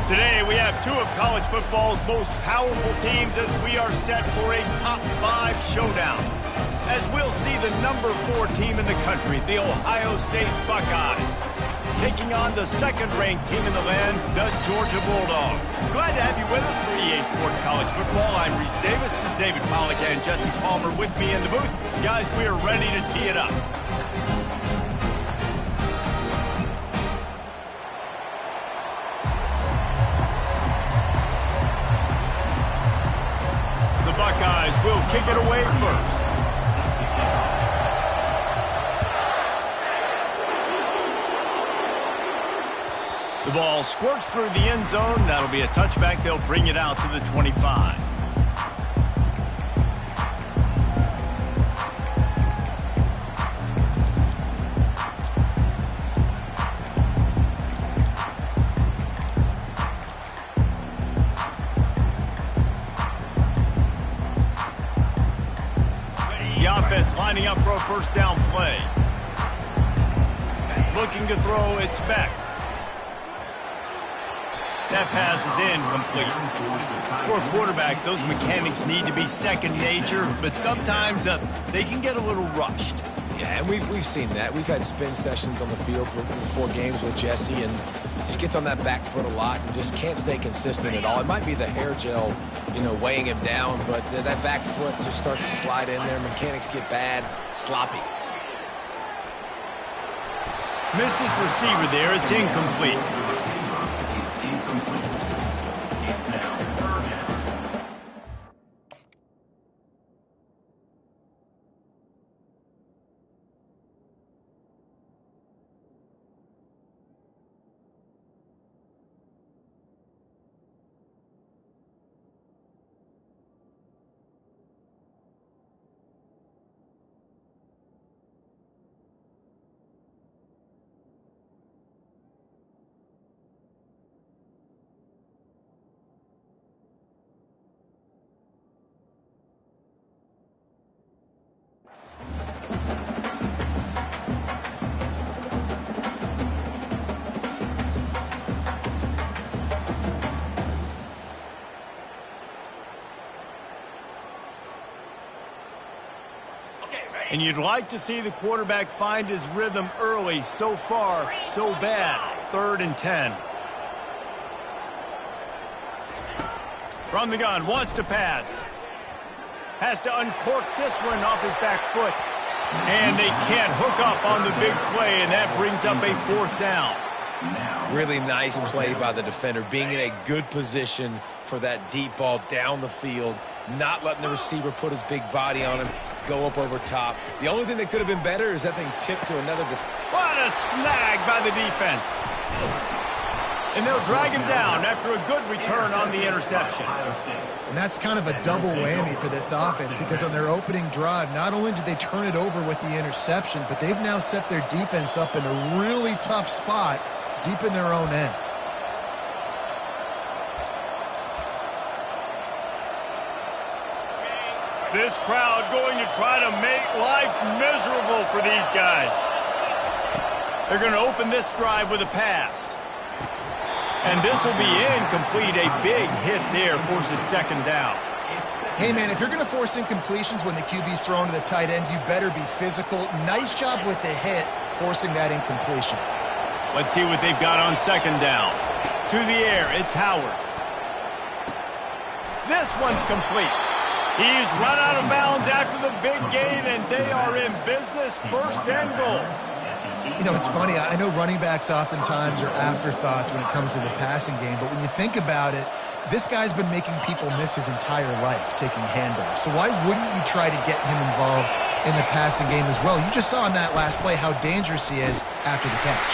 Today, we have two of college football's most powerful teams as we are set for a top 5 showdown. As we'll see the number 4 team in the country, the Ohio State Buckeyes, taking on the second-ranked team in the land, the Georgia Bulldogs. Glad to have you with us for EA Sports College Football. I'm Reese Davis, David Pollack and Jesse Palmer with me in the booth. Guys, we are ready to tee it up. Buckeyes will kick it away first. The ball squirts through the end zone. That'll be a touchback. They'll bring it out to the 25. Lining up for a first down play. Looking to throw, it's back. That pass is incomplete. For a quarterback, those mechanics need to be second nature, but sometimes they can get a little rushed. Yeah, and we've seen that. We've had spin sessions on the field before games with Jesse, and just gets on that back foot a lot and just can't stay consistent at all. It might be the hair gel, weighing him down, but that back foot just starts to slide in there. Mechanics get bad, sloppy. Missed his receiver there. It's incomplete. And you'd like to see the quarterback find his rhythm early. So far, so bad. 3rd and 10. From the gun, wants to pass. Has to uncork this one off his back foot. And they can't hook up on the big play, and that brings up a 4th down. Really nice play by the defender, being in a good position for that deep ball down the field, not letting the receiver put his big body on him, go up over top. The only thing that could have been better is that thing tipped to another What a snag by the defense. And they'll drag him down after a good return on the interception. And that's kind of a double whammy for this offense, because on their opening drive, not only did they turn it over with the interception, but they've now set their defense up in a really tough spot deep in their own end. This crowd going to try to make life miserable for these guys. They're going to open this drive with a pass. And this will be incomplete. A big hit there forces 2nd down. Hey, man, if you're going to force incompletions when the QB's thrown to the tight end, you better be physical. Nice job with the hit, forcing that incompletion. Let's see what they've got on 2nd down. To the air, it's Howard. This one's complete. He's run out of bounds after the big gain, and they are in business. 1st and goal. It's funny. I know running backs oftentimes are afterthoughts when it comes to the passing game, but when you think about it, this guy's been making people miss his entire life taking handoffs. So why wouldn't you try to get him involved in the passing game as well? You just saw in that last play how dangerous he is after the catch.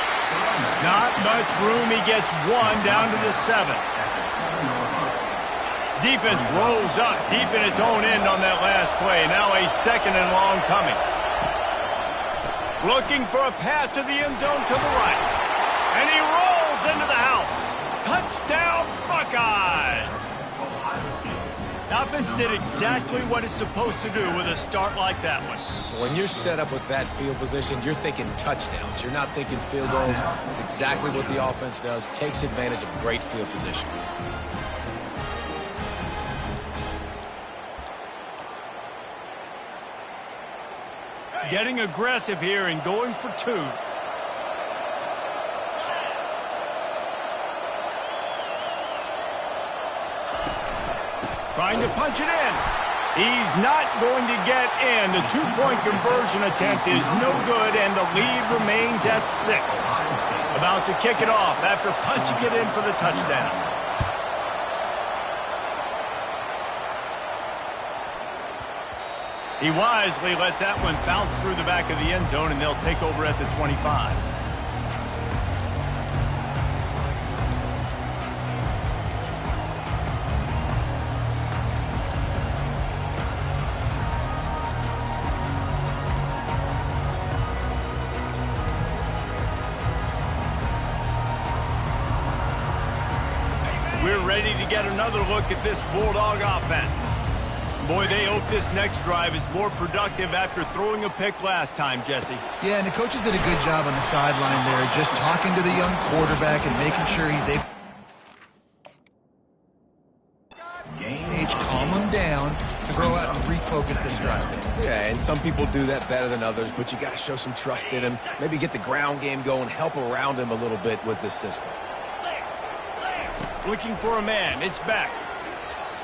Not much room. He gets 1 down to the 7. Defense rolls up deep in its own end on that last play. Now a 2nd and long coming. Looking for a path to the end zone to the right. And he rolls into the house. Touchdown, Buckeyes! Offense did exactly what it's supposed to do with a start like that one. When you're set up with that field position, you're thinking touchdowns. You're not thinking field goals. It's exactly what the offense does. Takes advantage of great field position. Getting aggressive here and going for two. Trying to punch it in. He's not going to get in. The two-point conversion attempt is no good, and the lead remains at 6. About to kick it off after punching it in for the touchdown. He wisely lets that one bounce through the back of the end zone, and they'll take over at the 25. We're ready to get another look at this Bulldog offense. Boy, they hope this next drive is more productive after throwing a pick last time, Jesse. Yeah, and the coaches did a good job on the sideline there, just talking to the young quarterback and making sure he's able to calm him down to grow out and refocus this drive. Yeah, and some people do that better than others, but you got to show some trust in him. Maybe get the ground game going, help around him a little bit with this system. Looking for a man. It's back.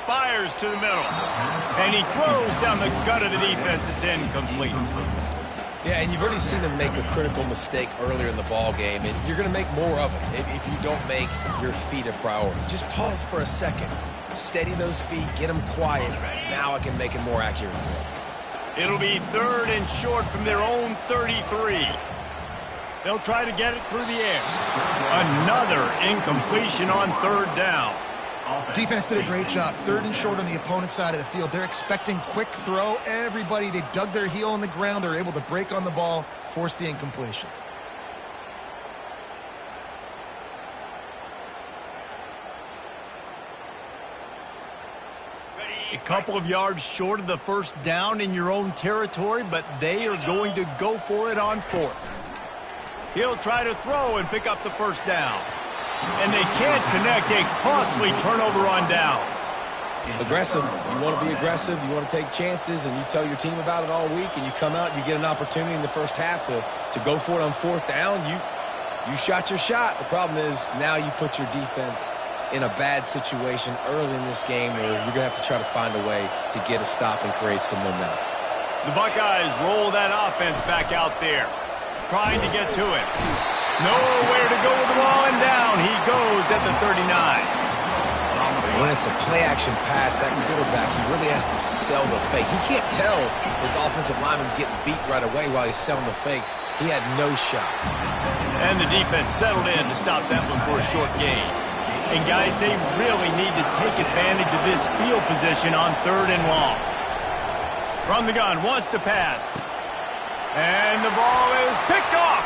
Fires to the middle. And he throws down the gut of the defense. It's incomplete. Yeah, and you've already seen him make a critical mistake earlier in the ball game, and you're going to make more of it if you don't make your feet a priority. Just pause for a second. Steady those feet. Get them quiet. Now I can make a more accurate throw. It'll be 3rd and short from their own 33. They'll try to get it through the air. Another incompletion on 3rd down. Defense did a great job. 3rd and short on the opponent's side of the field. They're expecting quick throw. Everybody, they dug their heel on the ground. They're able to break on the ball, force the incompletion. A couple of yards short of the 1st down in your own territory, but they are going to go for it on 4th. He'll try to throw and pick up the 1st down. And they can't connect. A costly turnover on downs. Aggressive. You want to be aggressive. You want to take chances, and you tell your team about it all week, and you come out and you get an opportunity in the first half to go for it on 4th down. You shot your shot. The problem is now you put your defense in a bad situation early in this game where you're going to have to try to find a way to get a stop and create some momentum. The Buckeyes roll that offense back out there, trying to get to it. Nowhere to go with the ball, and down he goes at the 39. When it's a play-action pass, that quarterback, he really has to sell the fake. He can't tell his offensive lineman's getting beat right away while he's selling the fake. He had no shot. And the defense settled in to stop that one for a short gain. And, guys, they really need to take advantage of this field position on 3rd and long. From the gun, wants to pass. And the ball is picked off.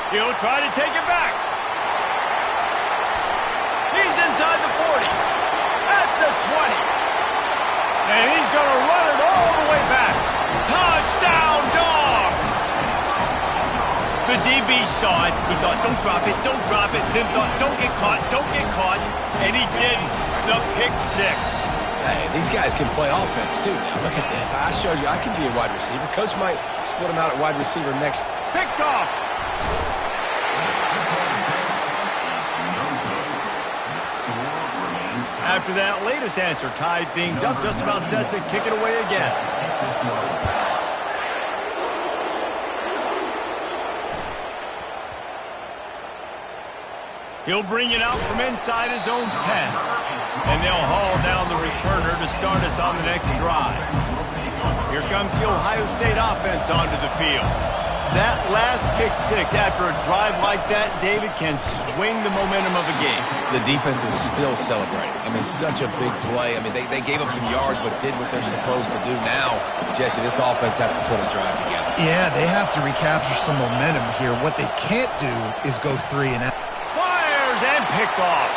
He'll try to take it back. He's inside the 40. At the 20. And he's going to run it all the way back. Touchdown, Dogs! The DB saw it. He thought, don't drop it, don't drop it. Then thought, don't get caught, don't get caught. And he didn't. The pick 6. Hey, these guys can play offense, too. Now, look at this. I showed you I can be a wide receiver. Coach might split him out at wide receiver next. Picked off. After that latest answer tied things up, just about set to kick it away again. He'll bring it out from inside his own 10. And they'll haul down the returner to start us on the next drive. Here comes the Ohio State offense onto the field. That last pick 6 after a drive like that, David, can swing the momentum of a game. The defense is still celebrating. I mean, such a big play. I mean, they gave up some yards but did what they're supposed to do. Now, Jesse, this offense has to put a drive together. Yeah, they have to recapture some momentum here. What they can't do is go 3 and out. Fires and picked off.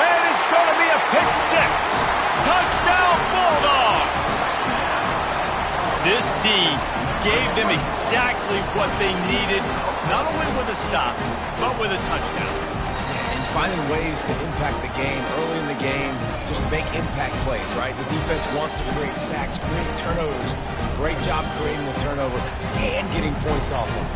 And it's going to be a pick 6. Touchdown, Bulldogs! This D gave them exactly what they needed, not only with a stop, but with a touchdown. Yeah, and finding ways to impact the game early in the game, just make impact plays, right? The defense wants to create sacks, create turnovers. Great job creating the turnover and getting points off of it.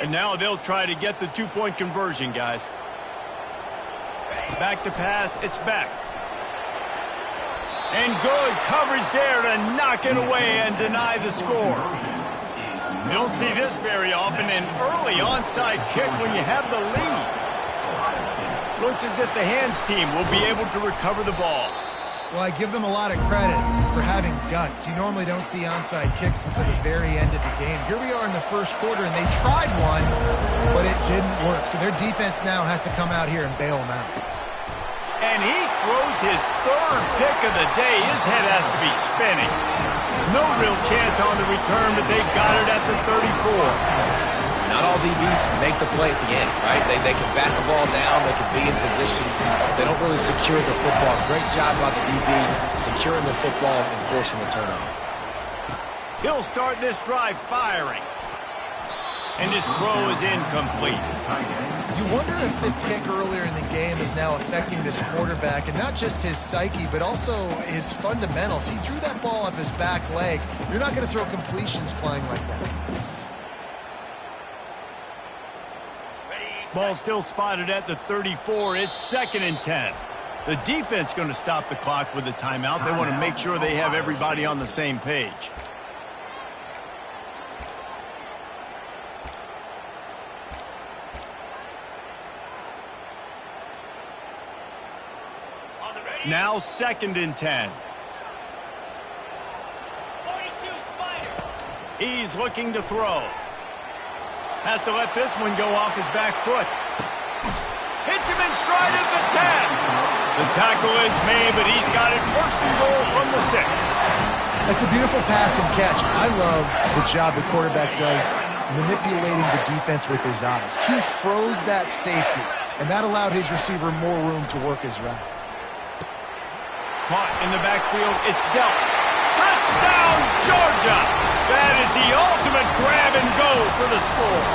And now they'll try to get the two-point conversion, guys. Back to pass, it's back. And good coverage there to knock it away and deny the score. You don't see this very often, an early onside kick when you have the lead. Looks as if the hands team will be able to recover the ball. Well, I give them a lot of credit for having guts. You normally don't see onside kicks until the very end of the game. Here we are in the first quarter, and they tried one, but it didn't work. So their defense now has to come out here and bail them out. And he throws his third pick of the day. His head has to be spinning. No real chance on the return, but they got it at the 34. Not all DBs make the play at the end, right? They can bat the ball down. They can be in position. They don't really secure the football. Great job by the DB securing the football and forcing the turnover. He'll start this drive firing. And his throw is incomplete. You wonder if the pick earlier in the game is now affecting this quarterback, and not just his psyche, but also his fundamentals. He threw that ball off his back leg. You're not going to throw completions playing like that. Ball still spotted at the 34. It's 2nd and 10. The defense going to stop the clock with a timeout. They want to make sure they have everybody on the same page. Now 2nd and 10. 42 Spider. He's looking to throw. Has to let this one go off his back foot. Hits him in stride at the 10. The tackle is made, but he's got it 1st and goal from the 6. That's a beautiful pass and catch. I love the job the quarterback does manipulating the defense with his eyes. He froze that safety, and that allowed his receiver more room to work his route. Caught in the backfield. It's dealt. Touchdown, Georgia! That is the ultimate grab and go for the score.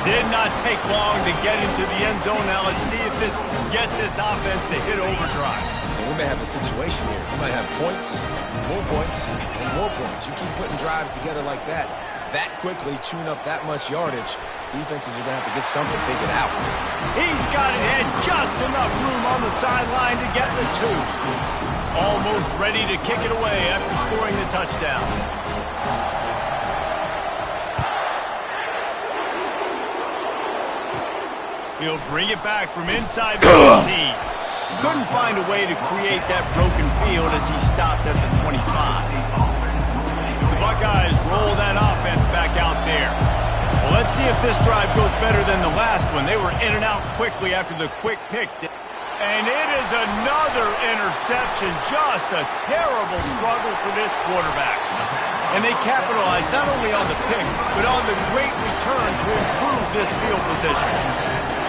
Did not take long to get into the end zone. Now let's see if this gets this offense to hit overdrive. And we may have a situation here. We might have points, and more points. You keep putting drives together like that quickly, chewing up that much yardage, defenses are going to have to get something figured out. He's got it had just enough room on the sideline to get the 2. Almost ready to kick it away after scoring the touchdown. He'll bring it back from inside the 15. Couldn't find a way to create that broken field as he stopped at the 25. The Buckeyes roll that offense back out there. Well, let's see if this drive goes better than the last one. They were in and out quickly after the quick pick. And it is another interception. Just a terrible struggle for this quarterback. And they capitalized not only on the pick, but on the great return to improve this field position.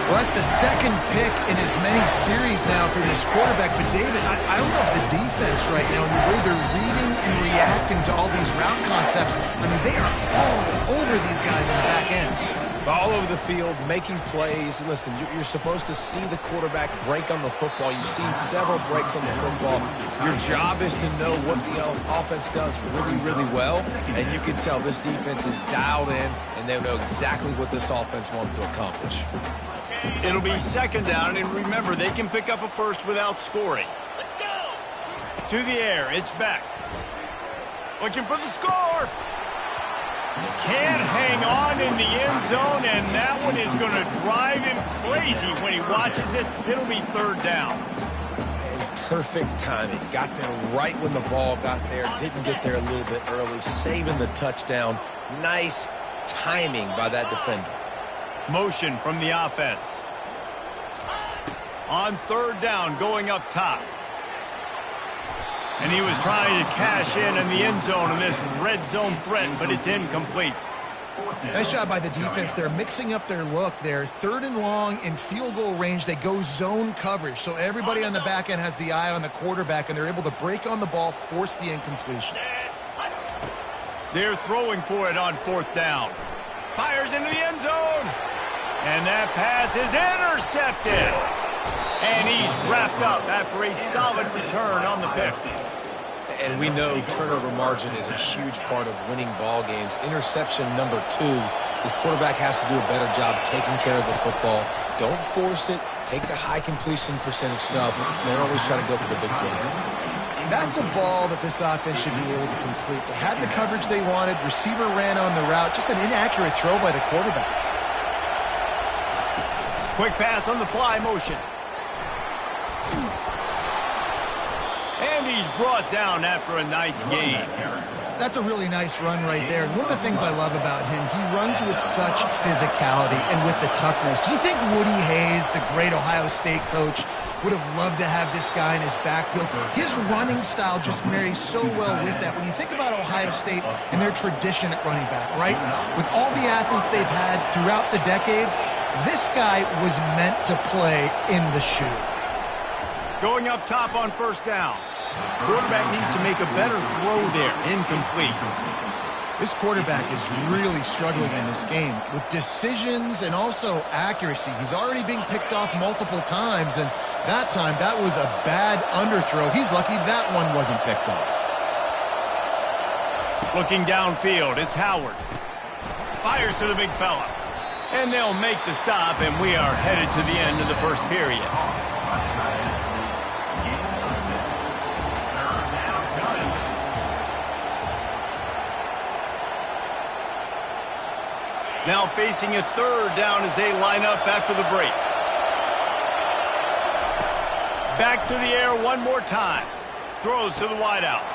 Well, that's the 2nd pick in as many series now for this quarterback. But, David, I love the defense right now and the way they're reading and reacting to all these route concepts. I mean, they are all over these guys on the back end. All over the field, making plays. Listen, you're supposed to see the quarterback break on the football. You've seen several breaks on the football. Your job is to know what the offense does really, really well. And you can tell this defense is dialed in, and they know exactly what this offense wants to accomplish. It'll be 2nd down, and remember, they can pick up a first without scoring. Let's go. To the air, it's back. Looking for the score. Can't hang on in the end zone, and that one is going to drive him crazy when he watches it. It'll be 3rd down. And perfect timing. Got there right when the ball got there. Didn't get there a little bit early. Saving the touchdown. Nice timing by that defender. Motion from the offense. On 3rd down, going up top. And he was trying to cash in the end zone in this red zone threat, but it's incomplete. Nice job by the defense. They're mixing up their look. They're 3rd and long in field goal range. They go zone coverage. So everybody on the back end has the eye on the quarterback, and they're able to break on the ball, force the incompletion. They're throwing for it on 4th down. Fires into the end zone. And that pass is intercepted. And he's wrapped up after a solid return on the pick. And we know turnover margin is a huge part of winning ball games. Interception number 2. This quarterback has to do a better job taking care of the football. Don't force it. Take the high completion percentage stuff. Don't always try to go for the big play. That's a ball that this offense should be able to complete. They had the coverage they wanted. Receiver ran on the route. Just an inaccurate throw by the quarterback. Quick pass on the fly motion. And he's brought down after a nice gain. That's a really nice run right there. And one of the things I love about him, he runs with such physicality and with the toughness. Do you think Woody Hayes, the great Ohio State coach, would have loved to have this guy in his backfield? His running style just marries so well with that. When you think about Ohio State and their tradition at running back, right? With all the athletes they've had throughout the decades, this guy was meant to play in the shoe. Going up top on 1st down. Quarterback needs to make a better throw there. Incomplete. This quarterback is really struggling in this game with decisions and also accuracy. He's already being picked off multiple times, and that time that was a bad underthrow. He's lucky that one wasn't picked off. Looking downfield, it's Howard. Fires to the big fella. And they'll make the stop, and we are headed to the end of the 1st period. Now facing a 3rd down as they line up after the break. Back to the air one more time. Throws to the wideout.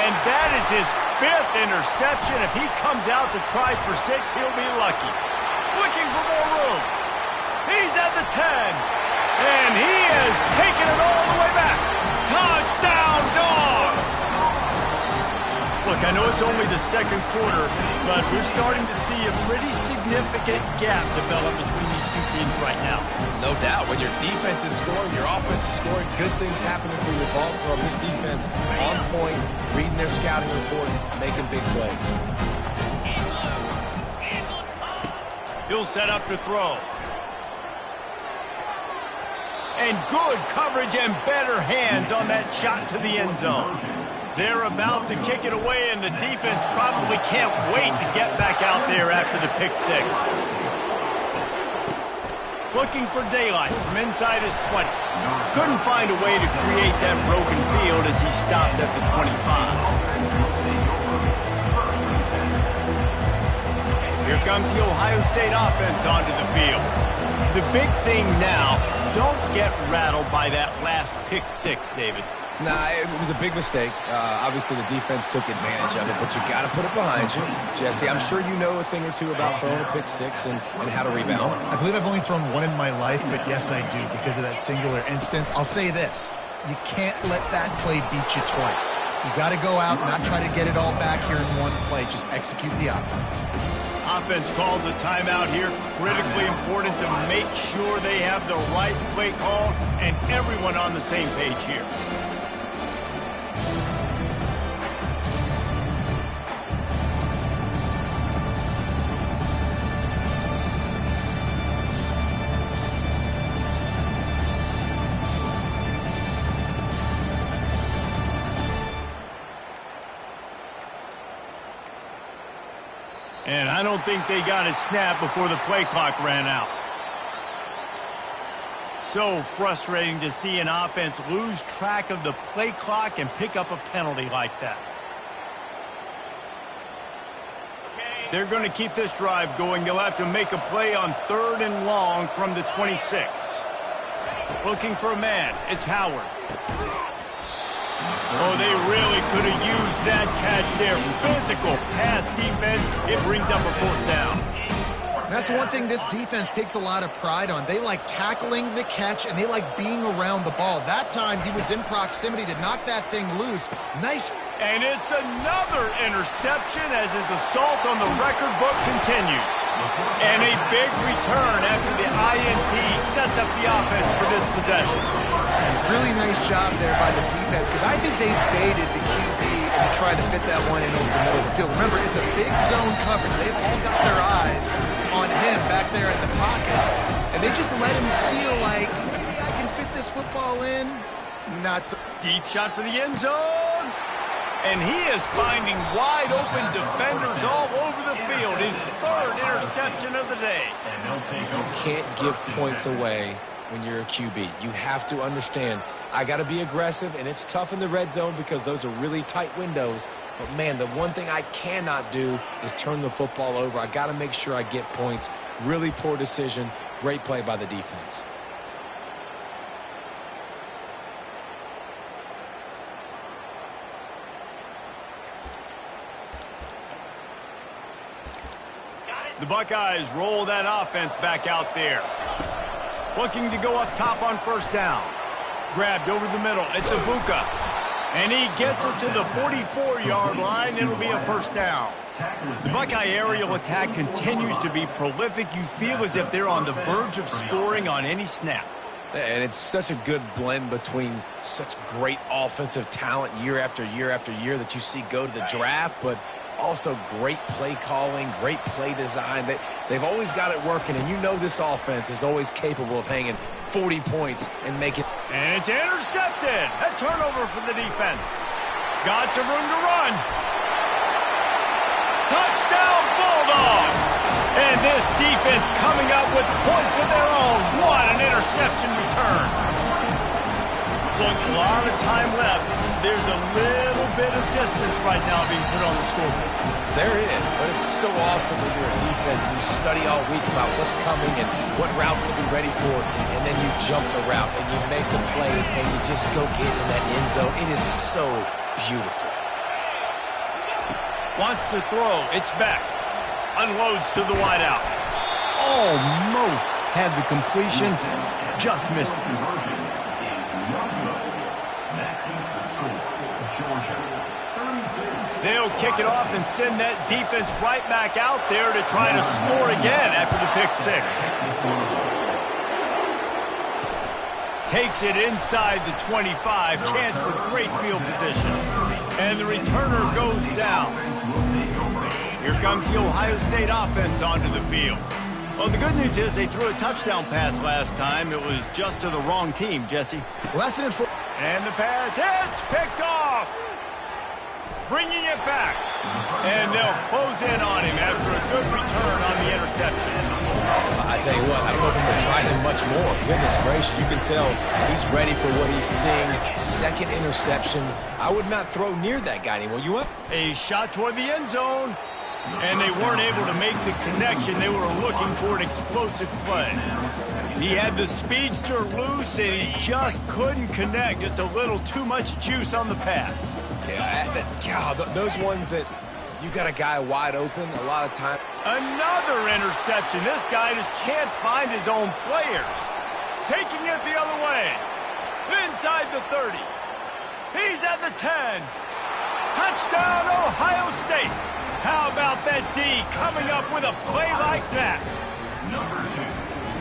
And that is his 5th interception. If he comes out to try for 6, he'll be lucky. Looking for more room. He's at the 10. And he has taken it all the way back. Touchdown, Dogs! Look, I know it's only the 2nd quarter, but we're starting to see a pretty significant gap develop between these two teams right now. No doubt. When your defense is scoring, your offense is scoring, good things happening for your ball club. This defense on point, reading their scouting report, making big plays. He'll set up to throw. And good coverage and better hands on that shot to the end zone. They're about to kick it away, and the defense probably can't wait to get back out there after the pick 6. Looking for daylight from inside his 20. Couldn't find a way to create that broken field as he stopped at the 25. Here comes the Ohio State offense onto the field. The big thing now, don't get rattled by that last pick 6, David. Nah, it was a big mistake. Obviously, the defense took advantage of it, but you got to put it behind you. Jesse, I'm sure you know a thing or two about throwing a pick 6 and how to rebound. I believe I've only thrown one in my life, but yes, I do because of that singular instance. I'll say this. You can't let that play beat you twice. You got to go out and not try to get it all back here in one play. Just execute the offense. Offense calls a timeout here. Critically important to make sure they have the right play call and everyone on the same page here. And I don't think they got it snapped before the play clock ran out. So frustrating to see an offense lose track of the play clock and pick up a penalty like that. They're going to keep this drive going. They'll have to make a play on 3rd and long from the 26. Looking for a man. It's Howard. Oh, they really could have used that catch there. Physical pass defense. It brings up a 4th down. That's one thing this defense takes a lot of pride on. They like tackling the catch, and they like being around the ball. That time, he was in proximity to knock that thing loose. Nice And it's another interception as his assault on the record book continues. And a big return after the INT sets up the offense for this possession. Really nice job there by the defense, because I think they baited the QB and tried to fit that one in over the middle of the field. Remember, it's a big zone coverage. They've all got their eyes on him back there in the pocket, and they just let him feel like, maybe I can fit this football in. Not so. Deep shot for the end zone. And he is finding wide open defenders all over the field. His third interception of the day. You can't give points away when you're a QB. You have to understand, I got to be aggressive, and it's tough in the red zone because those are really tight windows. But, man, the one thing I cannot do is turn the football over. I got to make sure I get points. Really poor decision. Great play by the defense. The Buckeyes roll that offense back out there. Looking to go up top on first down. Grabbed over the middle. It's Ibuka. And he gets it to the 44-yard line. It'll be a first down. The Buckeye aerial attack continues to be prolific. You feel as if they're on the verge of scoring on any snap. And it's such a good blend between such great offensive talent year after year after year that you see go to the draft, but also great play calling, great play design. They've always got it working, and you know this offense is always capable of hanging 40 points and making. And it's intercepted. A turnover for the defense. Got some room to run. Touchdown Bulldogs. And this defense coming up with points of their own. What an interception return. Look, a lot of time left. There's a little bit of distance right now being put on the scoreboard. There is, but it's so awesome when you're a defense and you study all week about what's coming and what routes to be ready for, and then you jump the route and you make the plays and you just go get in that end zone. It is so beautiful. Wants to throw. It's back. Unloads to the wideout. Almost had the completion. Just missed it. They'll kick it off and send that defense right back out there to try to score again after the pick six. Takes it inside the 25. Chance for great field position. And the returner goes down. Here comes the Ohio State offense onto the field. Well, the good news is they threw a touchdown pass last time. It was just to the wrong team, Jesse. Well, that's it for. And the pass hits, picked off. Bringing it back. And they'll close in on him after a good return on the interception. I tell you what, I don't know if I'm going to try him much more. Goodness gracious, you can tell he's ready for what he's seeing. Second interception. I would not throw near that guy anymore. You want? A shot toward the end zone. And they weren't able to make the connection. They were looking for an explosive play. He had the speedster loose, and he just couldn't connect. Just a little too much juice on the pass. Yeah, those ones that you got a guy wide open a lot of time. Another interception. This guy just can't find his own players. Taking it the other way. Inside the 30. He's at the 10. Touchdown, Ohio State. How about that D coming up with a play like that?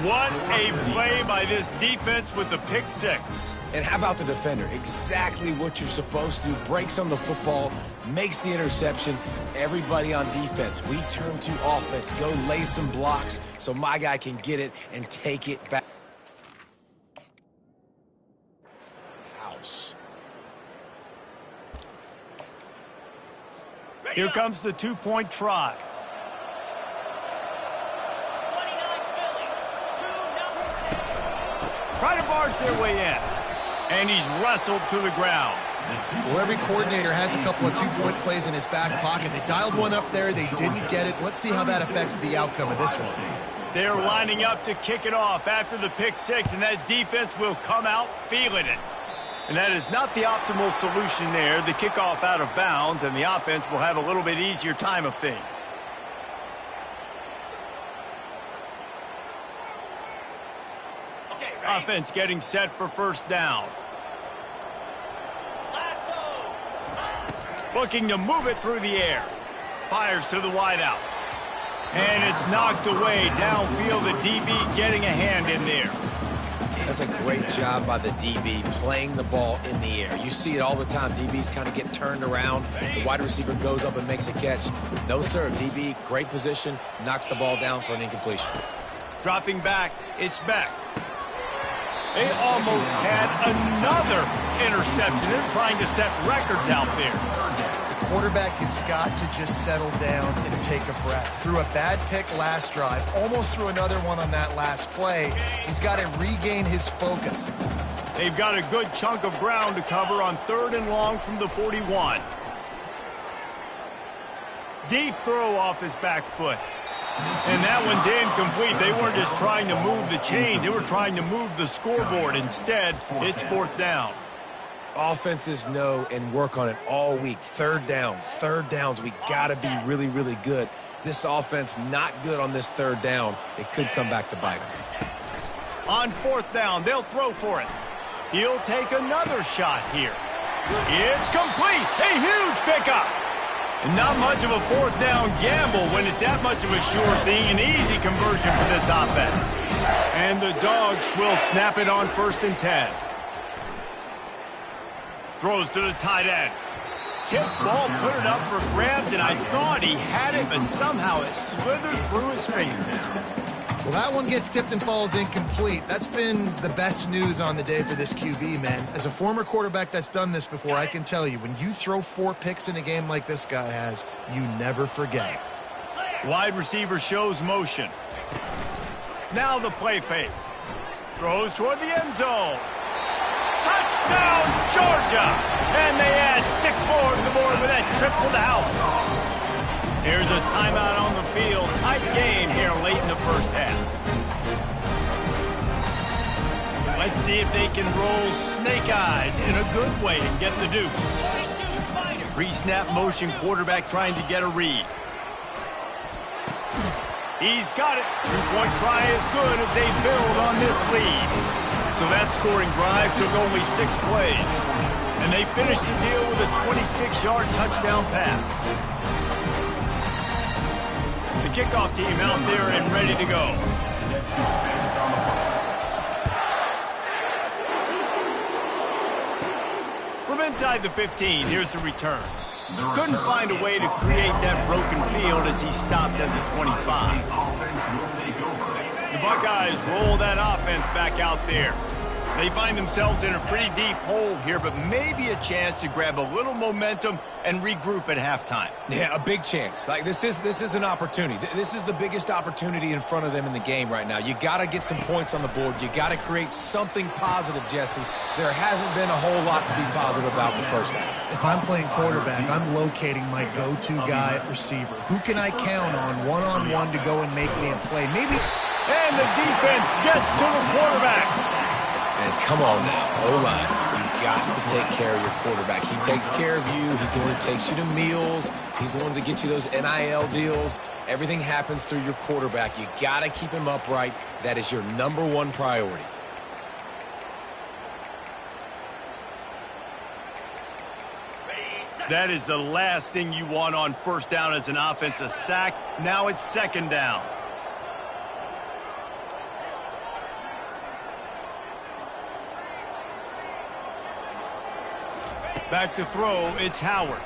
What a play by this defense with the pick six. And how about the defender? Exactly what you're supposed to do. Breaks on the football, makes the interception. Everybody on defense, we turn to offense. Go lay some blocks so my guy can get it and take it back. House. Here comes the two-point try. 29 Philly. 2-0. Try to barge their way in. And he's wrestled to the ground. Well, every coordinator has a couple of two-point plays in his back pocket. They dialed one up there. They didn't get it. Let's see how that affects the outcome of this one. They're lining up to kick it off after the pick six, and that defense will come out feeling it. And that is not the optimal solution there. The kickoff out of bounds, and the offense will have a little bit easier time of things. Okay, ready? Offense getting set for first down. Lasso. Looking to move it through the air. Fires to the wideout. And it's knocked away downfield. The DB getting a hand in there. That's a great job by the DB playing the ball in the air. You see it all the time. DBs kind of get turned around. The wide receiver goes up and makes a catch. No, sir. DB, great position, knocks the ball down for an incompletion. Dropping back, it's back. They almost had another interception. They're trying to set records out there. The quarterback has got to just settle down and take a breath. Threw a bad pick last drive, almost threw another one on that last play. He's got to regain his focus. They've got a good chunk of ground to cover on 3rd and long from the 41. Deep throw off his back foot. And that one's incomplete. They weren't just trying to move the chains. They were trying to move the scoreboard. Instead, it's 4th down. Offenses know and work on it all week. Third downs, we got to be really, really good. This offense not good on this 3rd down. It could come back to bite them. On 4th down, they'll throw for it. He'll take another shot here. It's complete. A huge pickup. Not much of a 4th down gamble when it's that much of a sure thing. An easy conversion for this offense. And the Dogs will snap it on 1st and 10. Throws to the tight end. Tip ball, put it up for grabs, and I thought he had it, but somehow it slithered through his fingers. Well, that one gets tipped and falls incomplete. That's been the best news on the day for this QB, man. As a former quarterback that's done this before, I can tell you, when you throw 4 picks in a game like this guy has, you never forget. Wide receiver shows motion. Now the play fake. Throws toward the end zone. Touchdown, Georgia! And they add 6 more to the board with that trip to the house. Here's a timeout on the field. Tight game here late in the 1st half. Let's see if they can roll snake eyes in a good way and get the deuce. Pre-snap motion, quarterback trying to get a read. He's got it. 2-point try is good as they build on this lead. So that scoring drive took only 6 plays. And they finished the deal with a 26-yard touchdown pass. The kickoff team out there and ready to go. From inside the 15, here's the return. Couldn't find a way to create that broken field as he stopped at the 25. The Buckeyes roll that offense back out there. They find themselves in a pretty deep hole here, but maybe a chance to grab a little momentum and regroup at halftime. Yeah, a big chance. Like this is an opportunity. This is the biggest opportunity in front of them in the game right now. You got to get some points on the board. You got to create something positive, Jesse. There hasn't been a whole lot to be positive about in the 1st half. If I'm playing quarterback, I'm locating my go-to guy at receiver. Who can I count on one-on-one to go and make me a play? Maybe. And the defense gets to the quarterback. And come on now, O-line, you've got to take care of your quarterback. He takes care of you. He's the one who takes you to meals. He's the one that gets you those NIL deals. Everything happens through your quarterback. You got to keep him upright. That is your #1 priority. That is the last thing you want on 1st down as an offensive sack. Now it's 2nd down. Back to throw, it's Howard.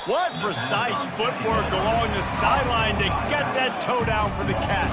What precise footwork along the sideline to get that toe down for the catch.